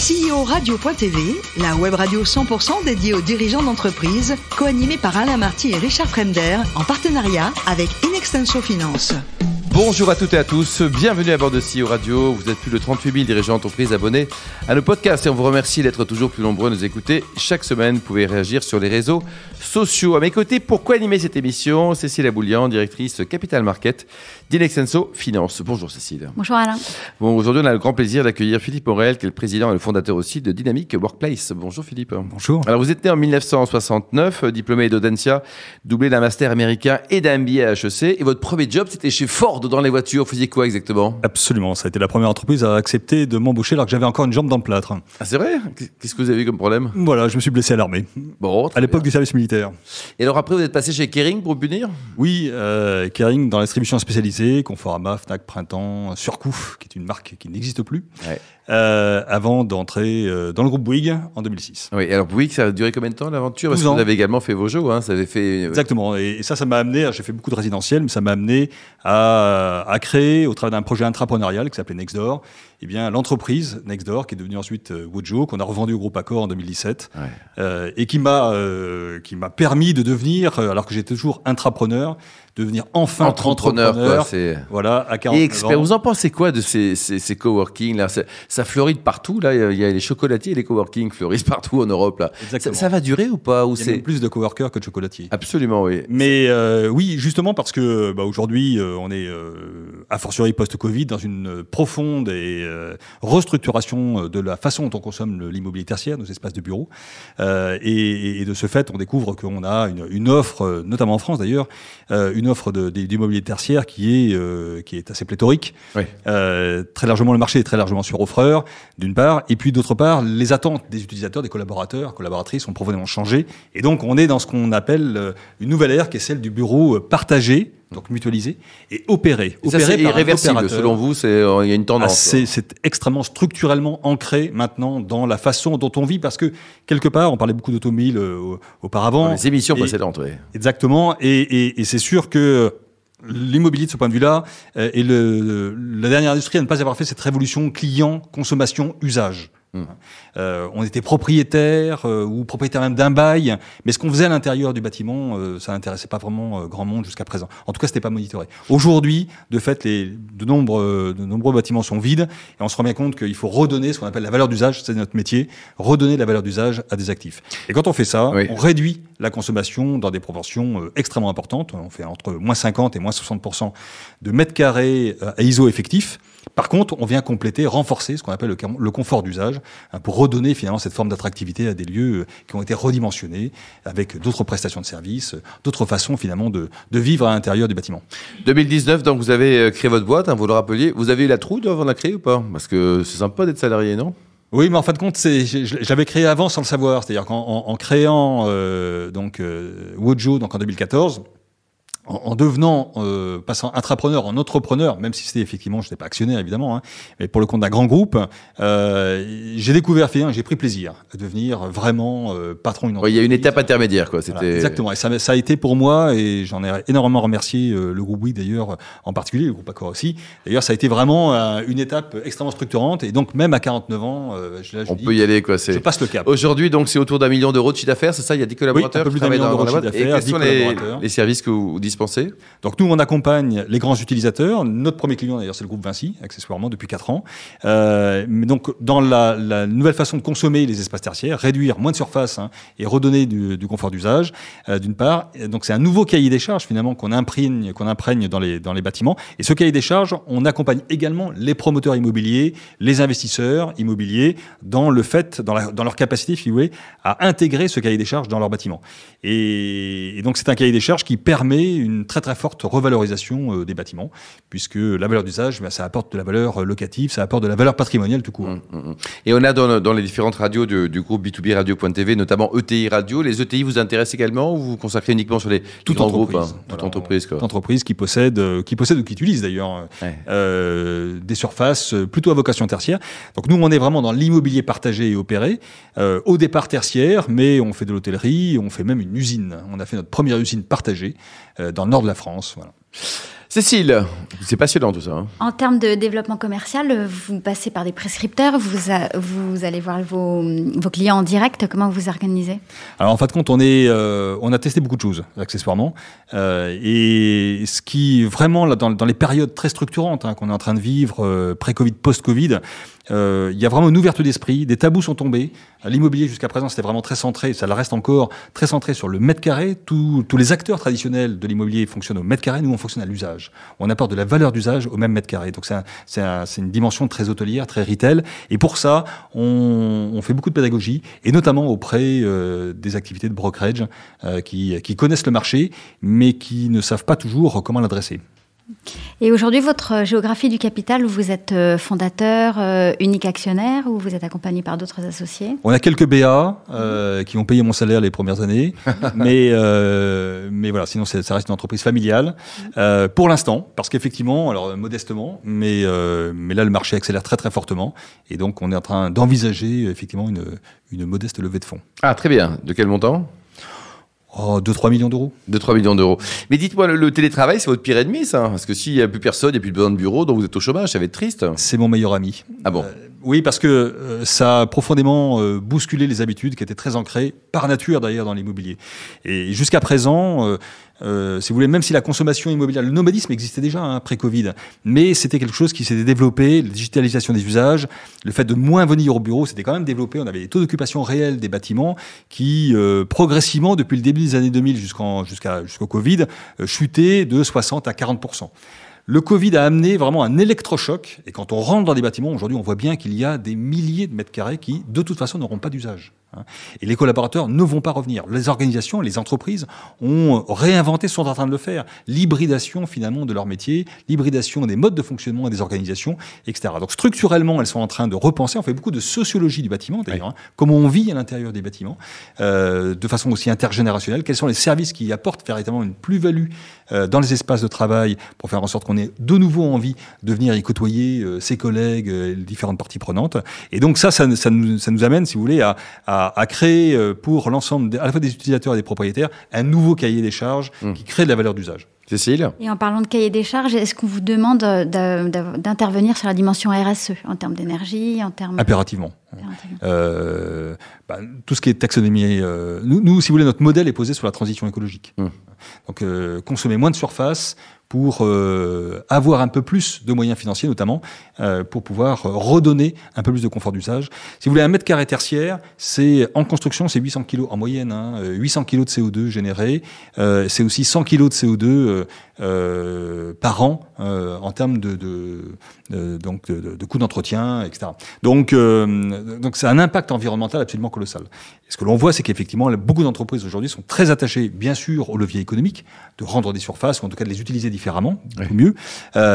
CEO Radio.tv, la web radio 100% dédiée aux dirigeants d'entreprise, co-animée par Alain Marty et Richard Fremder, en partenariat avec Inextenso Finance. Bonjour à toutes et à tous, bienvenue à bord de CEO Radio. Vous êtes plus de 38 000 dirigeants d'entreprise abonnés à nos podcasts et on vous remercie d'être toujours plus nombreux à nous écouter. Chaque semaine, vous pouvez réagir sur les réseaux sociaux. À mes côtés, pour co-animer cette émission, Cécile Aboulian, directrice Capital Market d'Inextenso Finance. Bonjour Cécile. Bonjour Alain. Bon, aujourd'hui, on a le grand plaisir d'accueillir Philippe Morel, qui est le président et le fondateur aussi de Dynamic Workplace. Bonjour Philippe. Bonjour. Alors vous êtes né en 1969, diplômé d'Audencia, doublé d'un master américain et d'un MBA à HEC. Et votre premier job, c'était chez Ford dans les voitures. Vous faisiez quoi exactement ? Absolument, ça a été la première entreprise à accepter de m'embaucher alors que j'avais encore une jambe dans le plâtre. Ah c'est vrai ? Qu'est-ce que vous avez eu comme problème ? Voilà, je me suis blessé à l'armée. Bon, à l'époque du service militaire. Et alors après, vous êtes passé chez Kering pour punir ? Oui, Kering dans la distribution spécialisée, Conforama, Fnac, Printemps, Surcouf, qui est une marque qui n'existe plus, ouais. Avant d'entrer dans le groupe Bouygues en 2006. Oui, alors Bouygues, ça a duré combien de temps l'aventure ? Parce que vous avez également fait vos jeux, hein, ça avait fait... Exactement, et ça m'a amené, j'ai fait beaucoup de résidentiel, mais ça m'a amené à créer, au travers d'un projet intrapreneurial qui s'appelait Nextdoor, eh bien, l'entreprise Nextdoor, qui est devenue ensuite Wojo, qu'on a revendu au groupe Accor en 2017, ouais. Et qui m'a permis de devenir, alors que j'étais toujours intrapreneur, devenir enfin entrepreneur. Quoi, voilà, à 49 et expert. Ans. Vous en pensez quoi de ces coworking là ? Ça fleurit partout là. Il y a les chocolatiers et les coworking fleurissent partout en Europe là. Ça va durer ou pas ? Il y a même plus de coworkers que de chocolatiers. Absolument, oui. Mais oui, justement parce que aujourd'hui, on est a fortiori post-Covid dans une profonde et restructuration de la façon dont on consomme l'immobilier tertiaire, nos espaces de bureaux. Et de ce fait, on découvre qu'on a une offre, notamment en France d'ailleurs, une offre d'immobilier tertiaire qui est assez pléthorique. Oui. Très largement, le marché est très largement sur-offreur, d'une part. Et puis, d'autre part, les attentes des utilisateurs, des collaborateurs, collaboratrices ont profondément changé. Et donc, on est dans ce qu'on appelle une nouvelle ère qui est celle du bureau partagé, donc mutualisé, et opéré. Et ça, c'est irréversible, selon vous, il y a une tendance. C'est extrêmement structurellement ancré maintenant dans la façon dont on vit, parce que, quelque part, on parlait beaucoup d'automobile auparavant. Dans les émissions précédentes, oui. Exactement, et c'est sûr que l'immobilier, de ce point de vue-là, est la dernière industrie à ne pas avoir fait cette révolution client, consommation, usage. On était propriétaire ou propriétaire même d'un bail, mais ce qu'on faisait à l'intérieur du bâtiment, ça n'intéressait pas vraiment grand monde jusqu'à présent. En tout cas, c'était pas monitoré. Aujourd'hui, de fait, de nombreux bâtiments sont vides et on se rend bien compte qu'il faut redonner ce qu'on appelle la valeur d'usage, c'est notre métier, redonner la valeur d'usage à des actifs. Et quand on fait ça, oui. On réduit la consommation dans des proportions extrêmement importantes. On fait entre moins 50 et moins 60% de mètres carrés à ISO effectif. Par contre, on vient compléter, renforcer ce qu'on appelle le confort d'usage pour redonner finalement cette forme d'attractivité à des lieux qui ont été redimensionnés avec d'autres prestations de services, d'autres façons finalement de vivre à l'intérieur du bâtiment. 2019, donc vous avez créé votre boîte, vous le rappeliez. Vous avez eu la trouille avant de la créer ou pas ? Parce que c'est sympa d'être salarié, non ? Oui, mais en fin de compte, je l'avais créé avant sans le savoir. C'est-à-dire qu'en créant Wojo, donc en 2014. En devenant, passant intrapreneur en entrepreneur, même si c'était effectivement, je n'étais pas actionnaire évidemment, mais pour le compte d'un grand groupe, j'ai découvert, j'ai pris plaisir à devenir vraiment patron d'une entreprise. Il y a une étape intermédiaire, quoi. C'était... Voilà, exactement. Et ça a été pour moi, et j'en ai énormément remercié le groupe Bouygues d'ailleurs, en particulier, le groupe Accor aussi. D'ailleurs, ça a été vraiment une étape extrêmement structurante, et donc même à 49 ans, on peut y aller, quoi. Je passe le cap. Aujourd'hui, donc, c'est autour d'1 million d'euros de chiffre d'affaires, c'est ça ? Il y a 10 collaborateurs qui travaillent dans la boîte. Et quels sont les services que vous dispensez ? Donc nous, on accompagne les grands utilisateurs. Notre premier client, d'ailleurs, c'est le groupe Vinci, accessoirement, depuis 4 ans. Mais donc, dans la nouvelle façon de consommer les espaces tertiaires, réduire moins de surface et redonner du confort d'usage, d'une part. Donc c'est un nouveau cahier des charges, finalement, qu'on imprègne dans les bâtiments. Et ce cahier des charges, on accompagne également les promoteurs immobiliers, les investisseurs immobiliers, dans leur capacité, si vous voulez, à intégrer ce cahier des charges dans leur bâtiment. Et donc c'est un cahier des charges qui permet une très très forte revalorisation des bâtiments, puisque la valeur d'usage, ça apporte de la valeur locative, ça apporte de la valeur patrimoniale tout court. Et on a dans les différentes radios du groupe B2B Radio.tv, notamment ETI Radio. Les ETI vous intéressent également ou vous vous consacrez uniquement sur les grands groupes, toute entreprise, quoi. Toute entreprise qui possède ou qui utilise d'ailleurs des surfaces plutôt à vocation tertiaire. Donc nous, on est vraiment dans l'immobilier partagé et opéré, au départ tertiaire, mais on fait de l'hôtellerie, on fait même une usine. On a fait notre première usine partagée dans le nord de la France. Voilà. Cécile, c'est passionnant tout ça. Hein. En termes de développement commercial, vous passez par des prescripteurs, vous allez voir vos clients en direct, comment vous vous organisez? Alors en fin de compte, on a testé beaucoup de choses, accessoirement. Et ce qui, vraiment, là, dans les périodes très structurantes qu'on est en train de vivre, pré-Covid, post-Covid, il y a vraiment une ouverture d'esprit, des tabous sont tombés. L'immobilier jusqu'à présent c'était vraiment très centré, ça le reste encore très centré sur le mètre carré. Tous les acteurs traditionnels de l'immobilier fonctionnent au mètre carré, nous on fonctionne à l'usage. On apporte de la valeur d'usage au même mètre carré. Donc c'est une dimension très hôtelière, très retail. Et pour ça, on fait beaucoup de pédagogie, et notamment auprès des activités de brokerage qui connaissent le marché, mais qui ne savent pas toujours comment l'adresser. Et aujourd'hui, votre géographie du capital, vous êtes fondateur, unique actionnaire, ou vous êtes accompagné par d'autres associés? On a quelques BA qui ont payé mon salaire les premières années, mais voilà, sinon ça reste une entreprise familiale pour l'instant, parce qu'effectivement, alors modestement, mais là le marché accélère très très fortement, et donc on est en train d'envisager effectivement une modeste levée de fonds. Ah, très bien. De quel montant? 2-3 millions d'euros. 2-3 millions d'euros. Mais dites-moi, le télétravail, c'est votre pire ennemi, ça? Parce que s'il n'y a plus personne, il n'y a plus besoin de bureau, donc vous êtes au chômage, ça va être triste. C'est mon meilleur ami. Ah bon? Oui, parce que ça a profondément bousculé les habitudes qui étaient très ancrées, par nature d'ailleurs, dans l'immobilier. Et jusqu'à présent, si vous voulez, même si la consommation immobilière, le nomadisme existait déjà pré-Covid, mais c'était quelque chose qui s'était développé, la digitalisation des usages, le fait de moins venir au bureau, c'était quand même développé. On avait des taux d'occupation réels des bâtiments qui, progressivement, depuis le début des années 2000 jusqu'au Covid, chutaient de 60 à 40%. Le Covid a amené vraiment un électrochoc, et quand on rentre dans des bâtiments, aujourd'hui, on voit bien qu'il y a des milliers de mètres carrés qui, de toute façon, n'auront pas d'usage. Et les collaborateurs ne vont pas revenir. Les organisations, les entreprises ont réinventé, sont en train de le faire. L'hybridation, finalement, de leur métier, l'hybridation des modes de fonctionnement des organisations, etc. Donc, structurellement, elles sont en train de repenser. On fait beaucoup de sociologie du bâtiment, d'ailleurs. Oui. Comment on vit à l'intérieur des bâtiments, de façon aussi intergénérationnelle. Quels sont les services qui apportent véritablement une plus-value dans les espaces de travail pour faire en sorte qu'on ait de nouveau envie de venir y côtoyer ses collègues, les différentes parties prenantes. Et donc ça nous amène, si vous voulez, à créer pour l'ensemble, à la fois des utilisateurs et des propriétaires, un nouveau cahier des charges qui crée de la valeur d'usage. Cécile? Et en parlant de cahier des charges, est-ce qu'on vous demande d'intervenir sur la dimension RSE en termes d'énergie, en termes... Impérativement. Tout ce qui est taxonomie... Nous, si vous voulez, notre modèle est posé sur la transition écologique. Donc, consommer moins de surface pour avoir un peu plus de moyens financiers, notamment, pour pouvoir redonner un peu plus de confort d'usage. Si vous voulez, un mètre carré tertiaire, en construction, c'est 800 kilos en moyenne, 800 kilos de CO2 générés. C'est aussi 100 kilos de CO2 par an en termes de coûts d'entretien, etc. Donc c'est un impact environnemental absolument colossal. Et ce que l'on voit, c'est qu'effectivement, beaucoup d'entreprises aujourd'hui sont très attachées, bien sûr, au levier économique, de rendre des surfaces, ou en tout cas de les utiliser différemment, beaucoup mieux,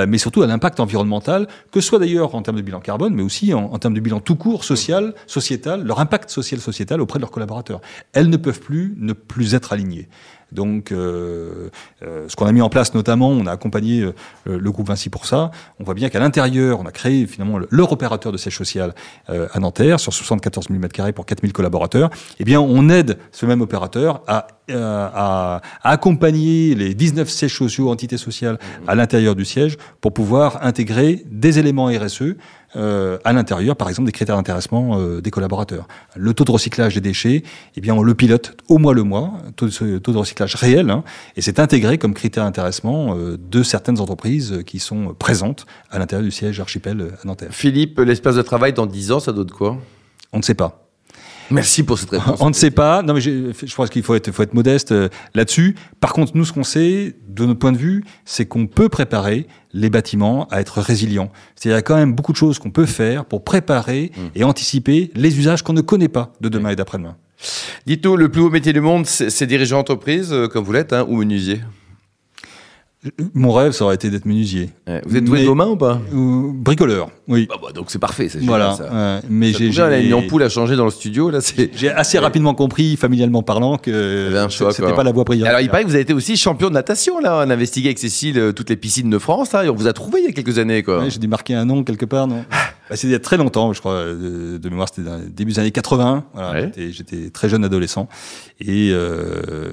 mais surtout à l'impact environnemental, que ce soit d'ailleurs en termes de bilan carbone, mais aussi en termes de bilan tout court, social, sociétal, leur impact social-sociétal auprès de leurs collaborateurs. Elles ne peuvent plus ne plus être alignées. Donc, ce qu'on a mis en place, notamment, on a accompagné le groupe Vinci pour ça. On voit bien qu'à l'intérieur, on a créé finalement leur opérateur de siège social à Nanterre, sur 74 000 m² pour 4 000 collaborateurs. Eh bien, on aide ce même opérateur à accompagner les 19 sièges sociaux, entités sociales à l'intérieur du siège pour pouvoir intégrer des éléments RSE à l'intérieur, par exemple, des critères d'intéressement des collaborateurs. Le taux de recyclage des déchets, eh bien, on le pilote au mois le mois, taux de recyclage réel, et c'est intégré comme critère d'intéressement de certaines entreprises qui sont présentes à l'intérieur du siège Archipel à Nanterre. Philippe, l'espace de travail dans 10 ans, ça donne quoi? On ne sait pas. Merci pour cette réponse. On ne sait pas. Non, mais je pense qu'il faut être modeste là-dessus. Par contre, nous, ce qu'on sait, de notre point de vue, c'est qu'on peut préparer les bâtiments à être résilients. C'est-à-dire, il y a quand même beaucoup de choses qu'on peut faire pour préparer et anticiper les usages qu'on ne connaît pas de demain et d'après-demain. Dites-nous, le plus beau métier du monde, c'est dirigeant d'entreprise, comme vous l'êtes, ou menuisier? Mon rêve, ça aurait été d'être menuisier. Vous êtes doué de vos mains ou pas? Bricoleur, oui. Donc c'est parfait, c'est voilà. génial ça. Mais j'ai une ampoule à changer dans le studio. J'ai assez rapidement compris, familialement parlant, que c'était pas la voie prioritaire. Alors il paraît que vous avez été aussi champion de natation, là. On a investigué avec Cécile toutes les piscines de France, là, et on vous a trouvé il y a quelques années, quoi. Ouais, j'ai dû marquer un nom quelque part, non? C'était il y a très longtemps, je crois, de mémoire, c'était dans les débuts des années 80. Voilà, Ouais. j'étais très jeune adolescent. Et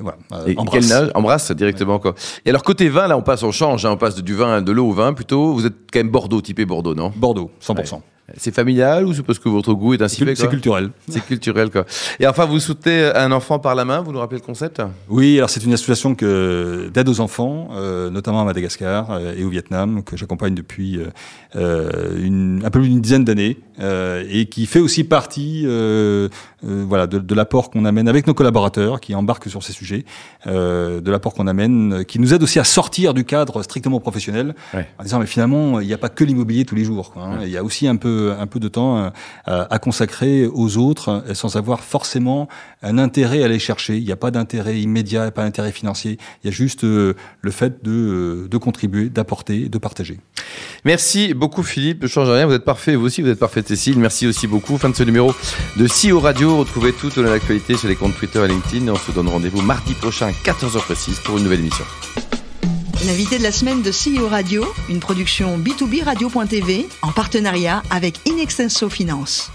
voilà, Et quel âge? Embrasse directement, quoi. Et alors, côté vin, là, on change, hein, on passe de l'eau au vin plutôt. Vous êtes quand même Bordeaux, typé Bordeaux, non? Bordeaux, 100%. Ouais. C'est familial ou c'est parce que votre goût est ainsi fait, quoi? C'est culturel. C'est culturel, quoi. Et enfin, vous soutenez un enfant par la main, vous nous rappelez le concept? Oui, alors c'est une association d'aide aux enfants, notamment à Madagascar et au Vietnam, que j'accompagne depuis un peu plus d'une dizaine d'années, et qui fait aussi partie voilà, de l'apport qu'on amène avec nos collaborateurs qui embarquent sur ces sujets, de l'apport qu'on amène, qui nous aide aussi à sortir du cadre strictement professionnel, en disant mais finalement il n'y a pas que l'immobilier tous les jours, quoi, hein. Il y a aussi un peu de temps à consacrer aux autres, sans avoir forcément un intérêt à aller chercher. Il n'y a pas d'intérêt immédiat, pas d'intérêt financier. Il y a juste le fait de contribuer, d'apporter, de partager. Merci beaucoup Philippe, ne change rien, vous êtes parfait, vous aussi vous êtes parfait Cécile, merci aussi beaucoup. Fin de ce numéro de CEO Radio, retrouvez toute l'actualité sur les comptes Twitter et LinkedIn. On se donne rendez-vous mardi prochain à 14h précise pour une nouvelle émission. L'invité de la semaine de CEO Radio, une production B2B Radio.tv en partenariat avec Inextenso Finance.